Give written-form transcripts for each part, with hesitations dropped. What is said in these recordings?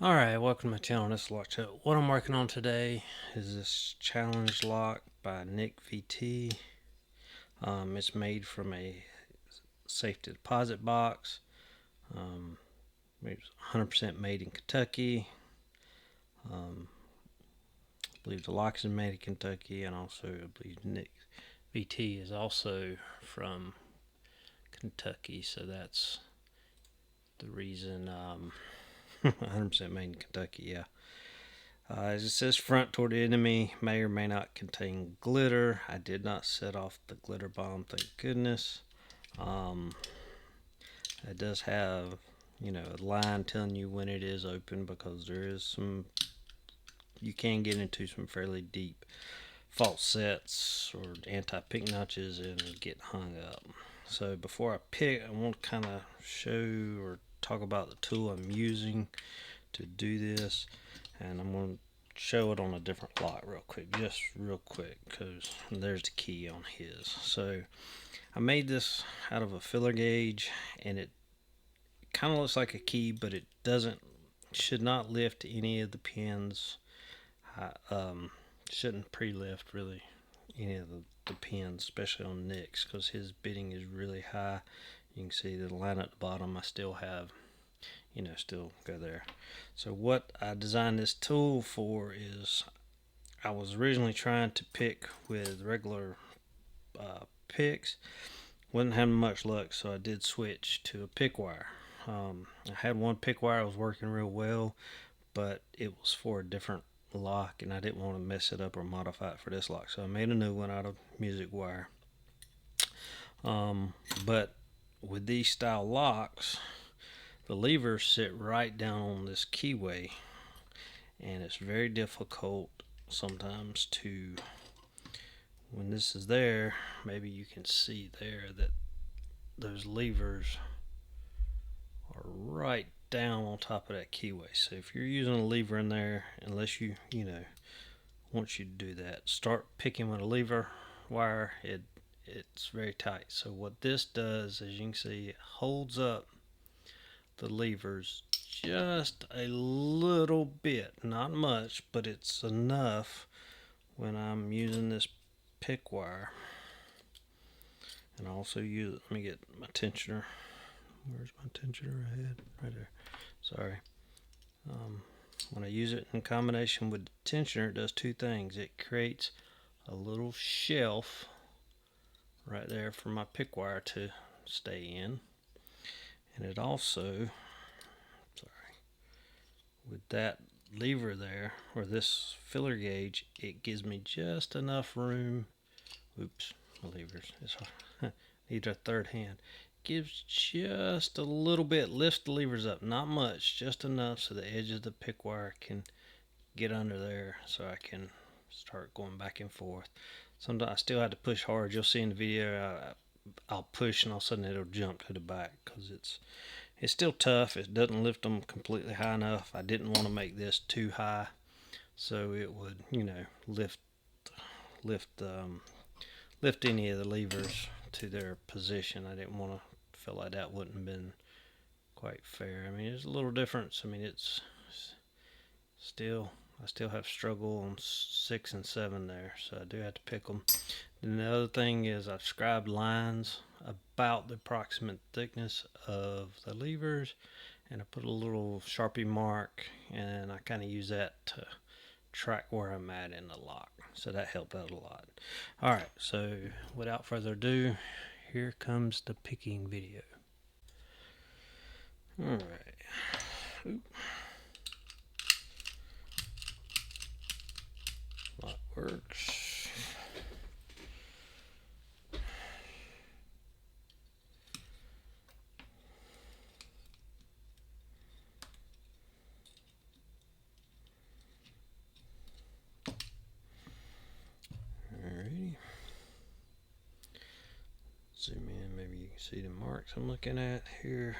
Alright, welcome to my channel. This is Lock Tip. What I'm working on today is this challenge lock by NICVT. It's made from a safety deposit box. It's 100% made in Kentucky. I believe the lock is made in Kentucky, and also I believe NICVT is also from Kentucky, so that's the reason 100% made in Kentucky, yeah. As it says, front toward the enemy may or may not contain glitter. I did not set off the glitter bomb, thank goodness. It does have, a line telling you when it is open, because there is you can get into some fairly deep false sets or anti-pick notches and get hung up. So before I pick, I want to kind of show or talk about the tool I'm using to do this, and I'm going to show it on a different lock just real quick, because there's the key on his. So I made this out of a filler gauge, and it kind of looks like a key, but it should not lift any of the pins. Shouldn't pre-lift really any of the pins, especially on Nick's, because his bidding is really high. You can see the line at the bottom I still have, still go there. So what I designed this tool for is, I was originally trying to pick with regular picks. Wasn't having much luck, so I did switch to a pick wire. I had one pick wire that was working real well, but it was for a different lock, and I didn't want to mess it up or modify it for this lock, so I made a new one out of music wire. But with these style locks, the levers sit right down on this keyway, and it's very difficult sometimes to, when this is there, maybe you can see there that those levers are right down on top of that keyway. So if you're using a lever in there, unless you want you to do that, start picking with a lever wire, it's very tight. So what this does, as you can see, it holds up the levers just a little bit, not much, but it's enough when I'm using this pick wire. And I also use, let me get my tensioner. Where's my tensioner ahead? Right there. Sorry. When I use it in combination with the tensioner, it does two things. It creates a little shelf right there for my pick wire to stay in, and it also, with that lever there, or this filler gauge, it gives me just enough room. Oops, my levers. Need a third hand. Gives just a little bit, lifts the levers up, not much, just enough so the edge of the pick wire can get under there, so I can start going back and forth. Sometimes I still have to push hard. You'll see in the video, I'll push and all of a sudden it'll jump to the back, because it's still tough. It doesn't lift them completely high enough. I didn't want to make this too high, so it would, lift lift any of the levers to their position. I didn't want to feel like that wouldn't have been quite fair. I mean, there's a little difference. I mean, it's still, I still have struggle on 6 and 7 there, so I do have to pick them. And the other thing is, I've scribed lines about the approximate thickness of the levers, and I put a little Sharpie mark, and I kind of use that to track where I'm at in the lock, so that helped out a lot. Alright, so without further ado, here comes the picking video. Alright. Lock works. Alrighty. Zoom in, maybe you can see the marks I'm looking at here.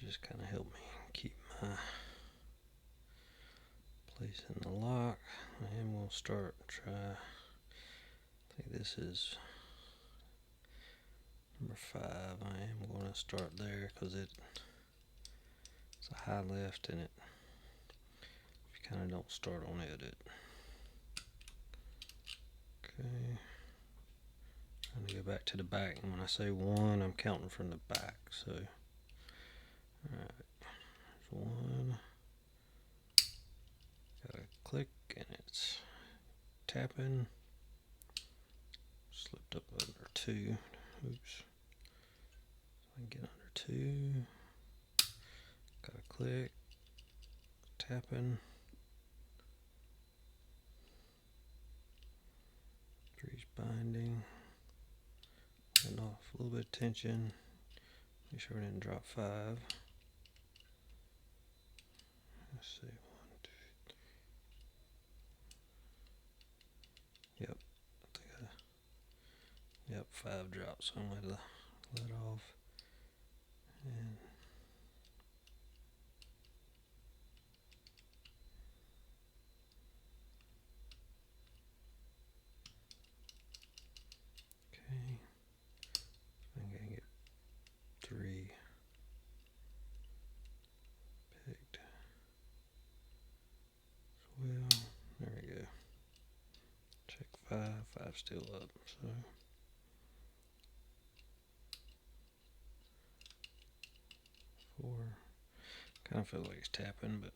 Just kind of help me keep my place in the lock. And we'll start, I think this is number 5. I am going to start there because it's a high left in it if you kind of don't start on edit. Okay, trying to go back to the back, and when I say 1, I'm counting from the back. So, alright, there's 1. Gotta click, and it's tapping. Slipped up under 2. Oops. So I can get under 2. Gotta click, tapping. 3's binding. Letting off a little bit of tension. Make sure we didn't drop 5. Let's see, 1, 2, 3. Yep, I think yep, 5 drops. So I'm gonna let off, and okay, I'm gonna get 3 picked as well. There we go. Check 5. 5's still up. So 4. Kind of feels like it's tapping, but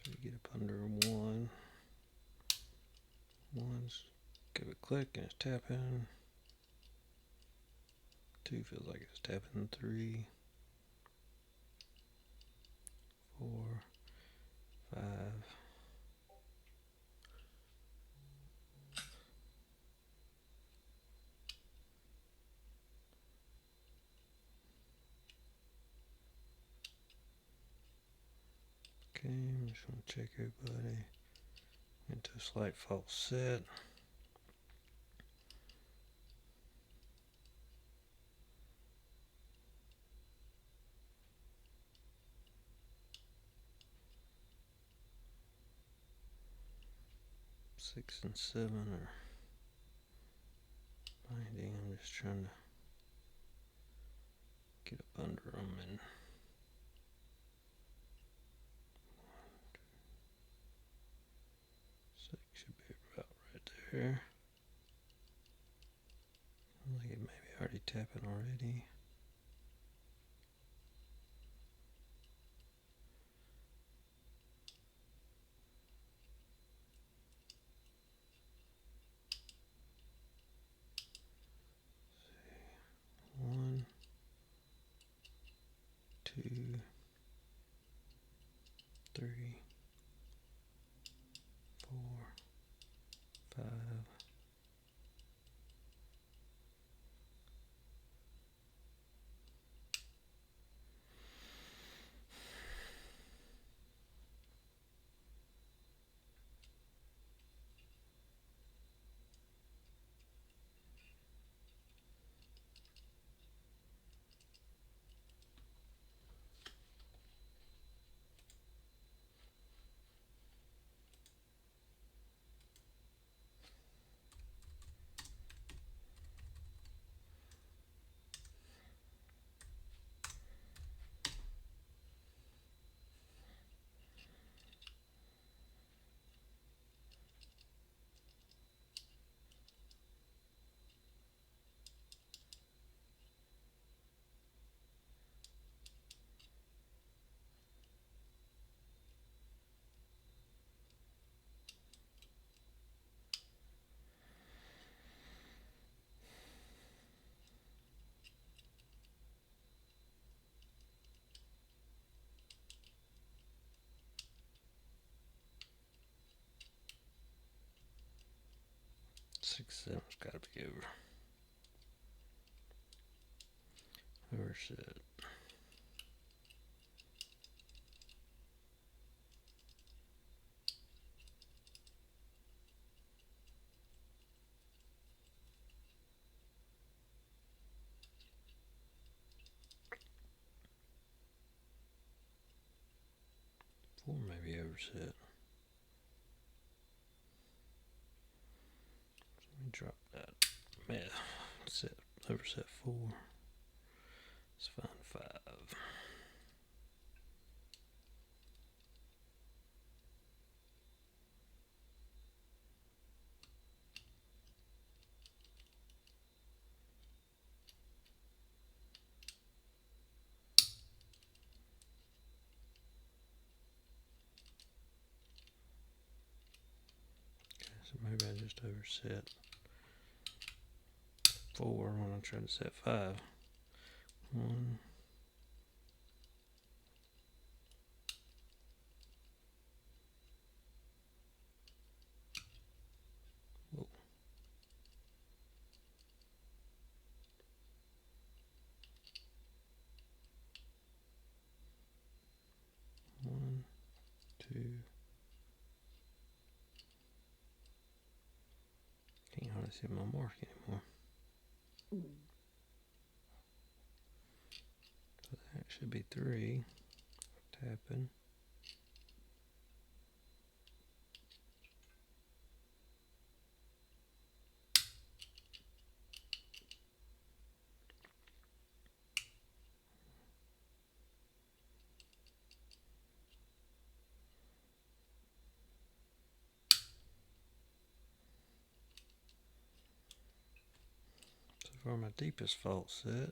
should get up under 1. 1's give it a click and it's tapping. 2 feels like it's tapping. 3, 4, 5. Okay, I'm just going to check everybody into a slight false set. Six and 7 are binding. I'm just trying to get up under them, and 6 should be about right there. I think it may be already tapping already. See, 1, 2, 3, 4, 5. 6, 7's got to be over. Whoever said. Four maybe overset. Let me drop that. Man, that's it. overset 4. Let's find 5. So maybe I just overset 4 when I'm trying to set 5. 1. Whoa. 1, 2. Can't hardly see my mark anymore. So that should be 3. Tapping. So for my deepest fault set,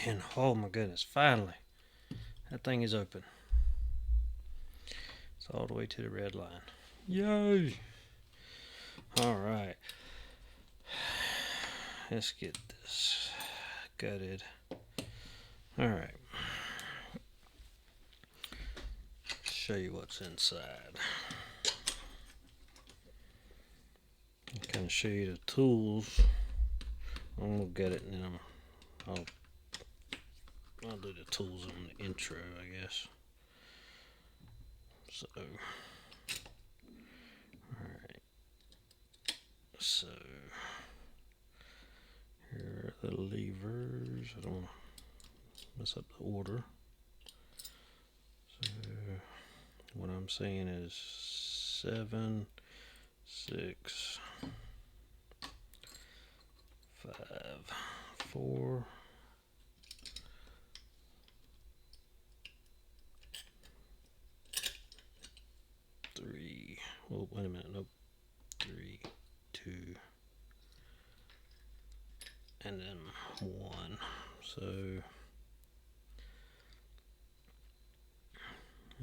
and oh my goodness, finally, that thing is open. It's all the way to the red line. Yay! Alright. Let's get this gutted. Alright. Show you what's inside. I'll kind of show you the tools. I'm gonna get it and then I'll do the tools on the intro, I guess. So, alright. So, here are the levers. I don't want to mess up the order. So, what I'm saying is 7, 6, 5, 4, 3. Oh, wait a minute. Nope. 3, 2, and then 1. So,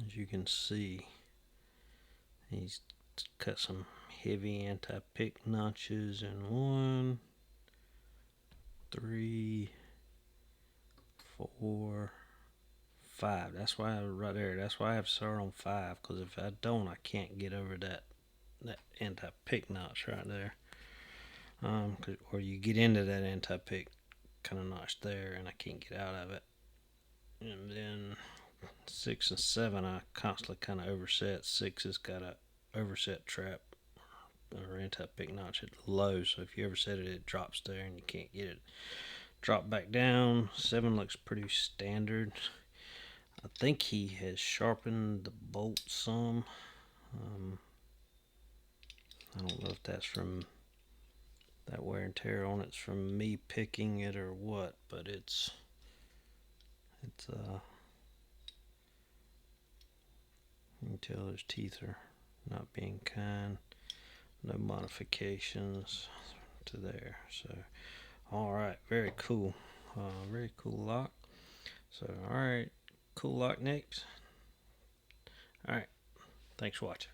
as you can see, he's cut some heavy anti-pick notches in 1, 3, 4, 5. That's why right there. That's why I have to start on 5, because if I don't, I can't get over that anti-pick notch right there. Or you get into that anti-pick kind of notch there, and I can't get out of it. And then 6 and 7, I constantly kind of overset. 6 has got a overset trap or anti-pick notch at low, so if you overset it, it drops there and you can't get it drop back down. 7 looks pretty standard. I think he has sharpened the bolt some. I don't know if that's from that wear and tear on it's from me picking it or what, but it's you can tell his teeth are not being kind. No modifications to there. So, alright, very cool. Very cool lock. So, alright, cool lock next. Alright, thanks for watching.